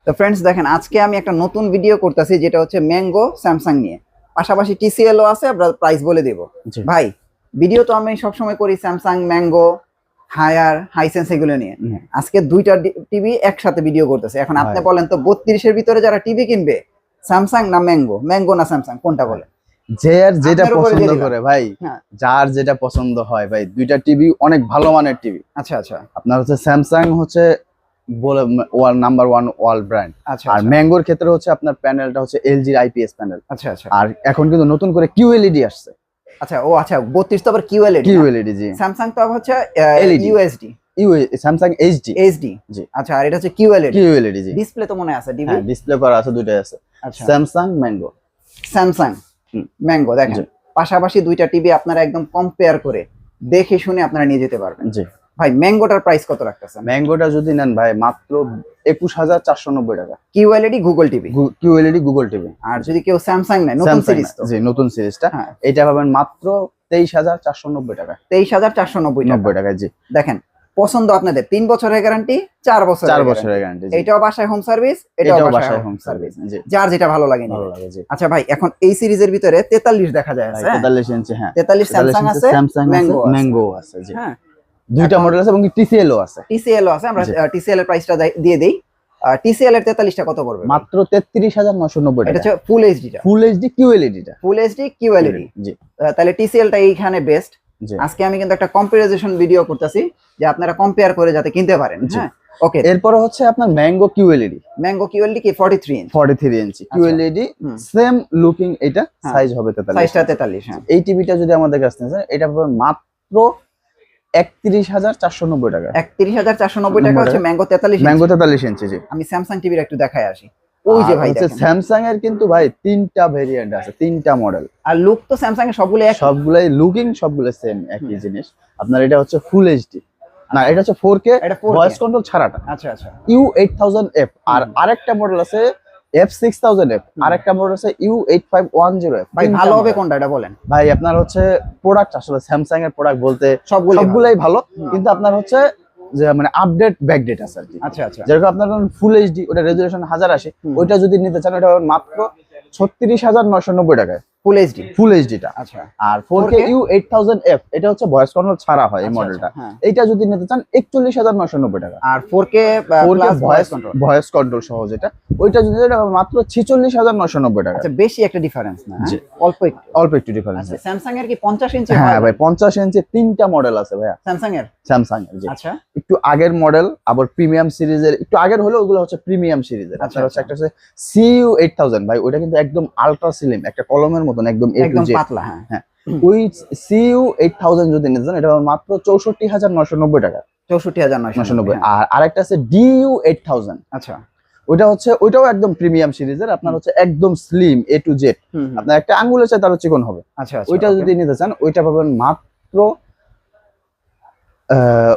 তো ফ্রেন্ডস দেখেন আজকে আমি একটা নতুন ভিডিও করতেছি যেটা হচ্ছে ম্যাঙ্গো স্যামসাং নিয়ে, পাশাপাশি টিসিএলও আছে, আমরা প্রাইস বলে দেব। জি। ভাই ভিডিও তো আমি সবসময় করি স্যামসাং, ম্যাঙ্গো, হায়ার, হাইসেন্স এগুলো নিয়ে। আজকে দুইটা টিভি একসাথে ভিডিও করতেছে। এখন আপনি ভাই। বলেন তো 32-এর ভিতরে যারা টিভি কিনবে, স্যামসাং না ম্যাঙ্গো, ম্যাঙ্গো না স্যামসাং, কোনটা বলে? যে আর যেটা আপনার উপরে দিয়ে পছন্দ দিলাম। করে ভাই, হ্যাঁ। যার যেটা পছন্দ হয় ভাই, দুইটা টিভি অনেক ভালো মানের টিভি। আচ্ছা আচ্ছা আপনার হচ্ছে স্যামসাং হচ্ছে বলে ওয়াল নাম্বার 1 ওয়াল ব্র্যান্ড, আচ্ছা আর আচ্ছা ম্যাঙ্গোর ক্ষেত্রে হচ্ছে আপনার প্যানেলটা হচ্ছে এলজি আইপিএস প্যানেল। আচ্ছা আচ্ছা আর এখন কিন্তু নতুন করে কিউএলইডি আসছে। আচ্ছা ও আচ্ছা 32 তো আবার কিউএলইডি। কিউএলইডি জি। স্যামসাং তো আবার হচ্ছে LED USD, Samsung HD. HD. জি। আচ্ছা আর এটা হচ্ছে কিউএলইডি। কিউএলইডি জি। ডিসপ্লে তো মনে আছে ডিভি। হ্যাঁ, ডিসপ্লে করা আছে, দুইটাই আছে। আচ্ছা স্যামসাং ম্যাঙ্গো। স্যামসাং ম্যাঙ্গো দেখেন জি। পাশাপাশি দুইটা টিভি আপনারা একদম কম্পেয়ার করে দেখে শুনে আপনারা নিয়ে যেতে পারবেন। জি। ভাই ম্যাঙ্গোটার প্রাইস কত রাখতেছেন? ম্যাঙ্গোটা যদি নেন ভাই মাত্র 21490 টাকা। QLED Google TV. QLED Google TV. আর যদি কেউ স্যামসাং নেয়, নতুন স্যামসাং সিরিজ তো, জি, নতুন সিরিজটা হ্যাঁ এটা পাবেন মাত্র 23490 টাকা। 23490 টাকা। 90 টাকা জি। দেখেন পছন্দ আপনাদের, 3 বছরের গ্যারান্টি, 4 বছরের 4 guarantee। বছরের গ্যারান্টি জি। এটাও বাসায় হোম সার্ভিস, এটাও এটাও বাসায় বাসায় হোম হোম সার্ভিস, সার্ভিস জি। যার যেটা ভালো লাগে ভালো নিবে। লাগে জি। আচ্ছা ভাই এখন এই সিরিজের ভিতরে 43 দেখা যায় আছে, 43 ইঞ্চি হ্যাঁ। 43 স্যামসাং আছে, স্যামসাং আছে, ম্যাঙ্গো আছে। ম্যাঙ্গো আছে জি। হ্যাঁ দুইটা এখন- মডেল আছে এবং টিসিএলও আছে। টিসিএল আছে, আমরা জি। টিসিএল এর প্রাইসটা দিয়ে দেই। টিসিএল এর 43টা কত পড়বে? মাত্র 33990 এটা টাকা। হচ্ছে ফুল এইচডিটা, ফুল এইচডি কিউএলইডিটা। Full HD QLED. জি তাহলে টিসিএলটা এইখানে বেস্ট। জি। আজকে আমি কিন্তু একটা কম্পারিজন ভিডিও করতেছি যে আপনারা কম্পেয়ার করে যাতে কিনতে পারেন। জি। হ্যাঁ ওকে। এরপরে হচ্ছে আপনার ম্যাঙ্গো কিউএলইডি ম্যাঙ্গো কিউএলইডি কি 43 ইঞ্চ, 43 ইঞ্চি কিউএলইডি, হুম। সেম লুকিং, এটা হ্যাঁ। সাইজ হবে 43। সাইজটা 43। হ্যাঁ এই টিভিটা যদি আমাদের কাছে নেন এটা পাবেন মাত্র 31490 টাকা। 31490 টাকা হচ্ছে ম্যাঙ্গো 43 ম্যাঙ্গো 43 ইঞ্চি জি। আমি স্যামসাং টিভির একটু দেখায় আসি। ওই যে ভাই দেখেন, স্যামসাং এর কিন্তু ভাই 3টা ভেরিয়েন্ট আছে, 3টা মডেল। আর লুক তো স্যামসাং এর সবগুলো এক। সবগুলাই লুকিং, সবগুলো সেম একই জিনিস। আপনার এটা হচ্ছে ফুল এইচডি না, এটা হচ্ছে 4K এটা 4K ভয়েস কন্ট্রোল ছাড়াটা। আচ্ছা আচ্ছা U8000F। আর আরেকটা মডেল আছে F6000F, আরেকটা মডেল আছে U8510F। ভাই ভালো হবে কোনটা এটা বলেন? ভাই আপনার হচ্ছে প্রোডাক্ট, আসলে স্যামসাং এর প্রোডাক্ট বলতে সবগুলাই ভালো, কিন্তু আপনার হচ্ছে যে মানে আপডেট ব্যাকডেট আছে আর কি। আচ্ছা আচ্ছা যেরকম আপনার ফুল এইচডি, ওটা রেজুলেশন 1080, ওইটা যদি নিতে চান ওটা মাত্র 36990 টাকায় ফুল এইচডি। ফুল এইচডিটা। আচ্ছা আর 4K U8000F এটা হচ্ছে ভয়েস কন্ট্রোল ছাড়া হয় এই আচ্ছা, মডেলটা। আচ্ছা, হ্যাঁ। এইটা যদি নিতে চান 41990 টাকা। আর 4K plus voice control. Voice control সহ যেটা, ওইটা যদি নিতে চান মাত্র 46990 টাকা। আচ্ছা বেশি একটা ডিফারেন্স না, জি। অল্প একটু। অল্প একটু ডিফারেন্স। আচ্ছা স্যামসাং এর কি 50 ইঞ্চি হ্যাঁ হয় ভাই 50 ইঞ্চি 3টা মডেল আছে ভাইয়া স্যামসাং এর? স্যামসাং এর জি। আচ্ছা একটু আগের মডেল, আবার প্রিমিয়াম সিরিজের একটু আগের হলে ওগুলো হচ্ছে প্রিমিয়াম সিরিজের। আচ্ছা, আচ্ছা হচ্ছে একটা হচ্ছে CU8000 ভাই, ওটা কিন্তু একদম আলট্রা স্লিম, একটা কলমের মতন একদম A to একদম Z। পাতলা। হ্যাঁ হ্যাঁ, ওই CU8000 যদি নিতে চান এটা মাত্র 64990 টাকা। 64990। আর আরেকটা আছে DU8000। আচ্ছা ওইটা হচ্ছে, ওইটাও একদম প্রিমিয়াম সিরিজের, আপনার হচ্ছে একদম স্লিম A to Z। আপনার একটা আঙ্গুলের চাই তার চিকন হবে। আচ্ছা আচ্ছা ওইটা যদি নিতে চান ওইটা পাবেন মাত্র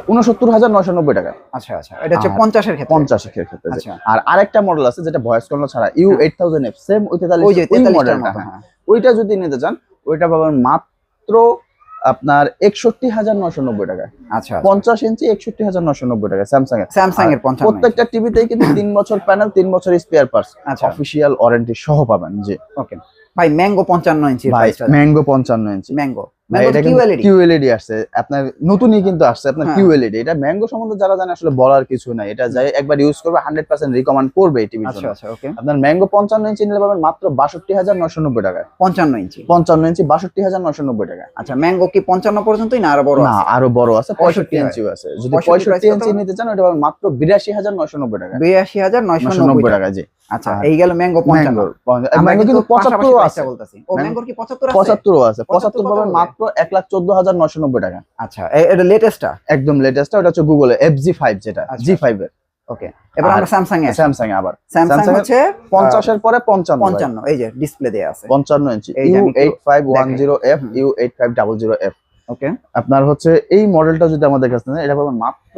69990 টাকা। আচ্ছা আচ্ছা এটা হচ্ছে আর 50 এর ক্ষেত্রে। 50 এর ক্ষেত্রে জি। আচ্ছা। আর আরেকটা মডেল আছে যেটা ভয়েস কন্ট্রোল ছাড়া U8000F, সেম ওই 43 ওই যে 43 মডেলটা। মতো। হ্যাঁ, ওইটা যদি নিতে চান ওইটা পাবেন মাত্র আপনার 61990 টাকা। আচ্ছা 50 ইঞ্চি 61990 টাকা স্যামসাং এর। স্যামসাং এর 55 প্রত্যেকটা টিভিতেই কিন্তু 3 বছর প্যানেল, 3 বছর স্পেয়ার পার্টস, আচ্ছা অফিশিয়াল ওয়ারেন্টি সহ পাবেন জি। ওকে ভাই ম্যাঙ্গো 55 ইঞ্চি ভাই ম্যাঙ্গো 55 ইঞ্চি। ম্যাঙ্গো ভাই এটা কিন্তু কিউএলইডি আসছে, আপনার নতুনই কিন্তু আসছে আপনার হ্যাঁ। কিউএলইডি। এটা ম্যাঙ্গো সম্বন্ধে যারা জানে আসলে বলার কিছু নাই, এটা যাই একবার ইউজ করবে 100% রিকমেন্ড করবে এই টিভির আচ্ছা জন্য। আচ্ছা ওকে আপনার ম্যাঙ্গো 55 ইঞ্চি নিলে পাবেন মাত্র 62990 টাকা। 55 ইঞ্চি 55 ইঞ্চি 62990 টাকা। আচ্ছা ম্যাঙ্গো কি 55 পর্যন্তই না আরো বড় না, আছে? আরো বড় আছে, 65 65 ইঞ্চিও আছে। যদি 65 65 কত? ইঞ্চি নিতে চান ওটা পাবেন মাত্র 82990 টাকা। 82990 টাকা জি। আচ্ছা এই গেল ম্যাঙ্গো 55। ম্যাঙ্গো কিন্তু 75 আছে, বলতাছি ও ম্যাঙ্গোর কি 75 আছে? 75 আছে। 75 কত পাবেন হবে? মাত্র 1,14,990 টাকা। আচ্ছা এটা লেটেস্টটা একদম লেটেস্টটা, ওটা হচ্ছে গুগলে FG5 যেটা আচ্ছা। G5 এর। ওকে এবার আমরা স্যামসাং এ স্যামসাং এ আবার স্যামসাং হচ্ছে 50 এর পরে 55 55 এই যে ডিসপ্লে দেয়া আছে 55 ইঞ্চি এই যে আমি একটু U8510F U8500F। ওকে আপনার হচ্ছে এই মডেলটা যদি আমাদের কাছে নেন এটা পাবেন মাত্র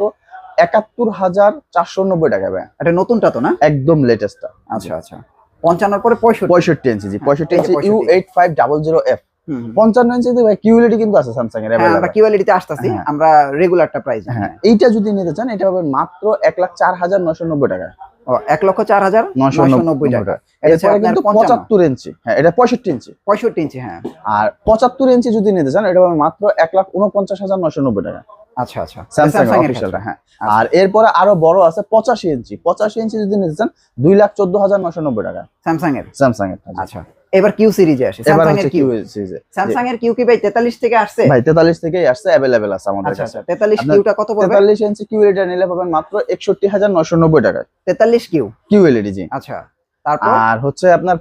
71490 টাকা ভাই। এটা নতুনটা তো না? একদম লেটেস্টটা। আচ্ছা আচ্ছা 55 এর পরে 65 65 ইঞ্চি জি, 65 এই যে ইঞ্চি 65 U8500F। হুম। 55 ইঞ্চিতে ভাই কিউএলইডি কিন্তু আছে স্যামসাং এর হ্যাঁ, আমরা available। কিউএলইডি তে আসতাছি, হ্যাঁ। আমরা রেগুলারটা প্রাইস হ্যাঁ, এইটা যদি নিতে চান এটা পাবেন মাত্র 1,04,990 টাকা। ও 1,04,990 টাকা। এটা হচ্ছে এরপরে আপনার কিন্তু 55 75 ইঞ্চি, হ্যাঁ এটা 65 ইঞ্চি। 65 ইঞ্চি, হ্যাঁ। আর 75 ইঞ্চি যদি নিতে চান এটা পাবেন মাত্র 1,49,990 টাকা। আচ্ছা আচ্ছা, স্যামসাং স্যামসাং এর অফিশিয়ালটা, ক্ষেত্রে। হ্যাঁ। আচ্ছা। আর এরপরে আরো বড় আছে 85 ইঞ্চি। 85 ইঞ্চি যদি নিতে চান 2,14,990 টাকা স্যামসাং এর। স্যামসাং এর। আচ্ছা, এবার কিউ সিরিজে আসে। এবার স্যামসাং এর হচ্ছে কিউ, কিউ সিরিজে। স্যামসাং এর কিউ কি ভাই 43 থেকে আসছে? ভাই 43 থেকেই আসছে, अवेलेबल আছে আমাদের আচ্ছা কাছে। আচ্ছা, 43 আপনার কিউটা কত পড়বে? 43 ইঞ্চি কিউএলইডি নিলে পাবেন মাত্র 61,990 টাকায়। 43 কিউ, কিউএলইডি জি। আচ্ছা। তারপর আর হচ্ছে আপনার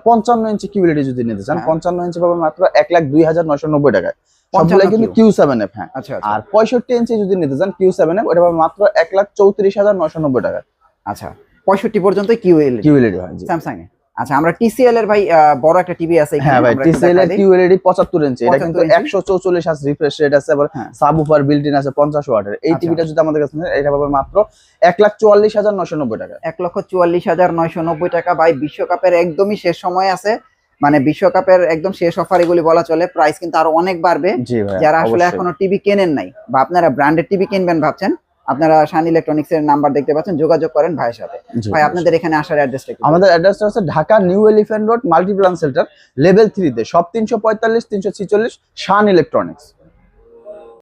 55 ইঞ্চি কিউএলইডি যদি নিতে চান হ্যাঁ। 55 ইঞ্চি পাবেন মাত্র 1,02,990 টাকায়। 55 সবগুলাই কিন্তু Q7F, হ্যাঁ। আচ্ছা আচ্ছা আর 65 ইঞ্চি যদি নিতে চান Q7F ওটা পাবেন মাত্র 1,34,990 টাকা। আচ্ছা, 65 পর্যন্ত কিউএলইডি কিউএলইডি হয় জি। Samsung A. আচ্ছা, আমরা টিসিএল এর ভাই বড় একটা টিভি আছে এখানে, হ্যাঁ ভাই, আমরা একটু TCL দেখাই এর দিই। কিউএলইডি 75 ইঞ্চি। এটা কিন্তু 75 ইঞ্চি। 144 হার্জ রিফ্রেশ রেট আছে, আবার হ্যাঁ। সাবউফার বিল্ট ইন আছে 50 ওয়াটের। এই আচ্ছা। টিভিটা যদি আমাদের কাছে নেন এটা পাবেন মাত্র 1,44,990 টাকা। 1,44,990 টাকা। ভাই বিশ্বকাপের একদমই শেষ সময় আছে, মানে বিশ্বকাপের একদম শেষ অফার এগুলি বলা চলে। প্রাইস কিন্তু আরো অনেক বাড়বে। জি ভাই, যারা আসলে অবশ্যই। এখনো টিভি কেনেন নাই বা আপনারা ব্র্যান্ডেড টিভি কিনবেন ভাবছেন, আপনারা শান ইলেকট্রনিক্স এর নাম্বার দেখতে পাচ্ছেন, যোগাযোগ করেন ভাইয়ের সাথে। জি, ভাই আপনাদের এখানে আসার অ্যাড্রেসটা কি? আমাদের অ্যাড্রেসটা হচ্ছে Dhaka new elephant road Multiplan centre level 3 তে, শপ 345 346 শান ইলেকট্রনিক্স।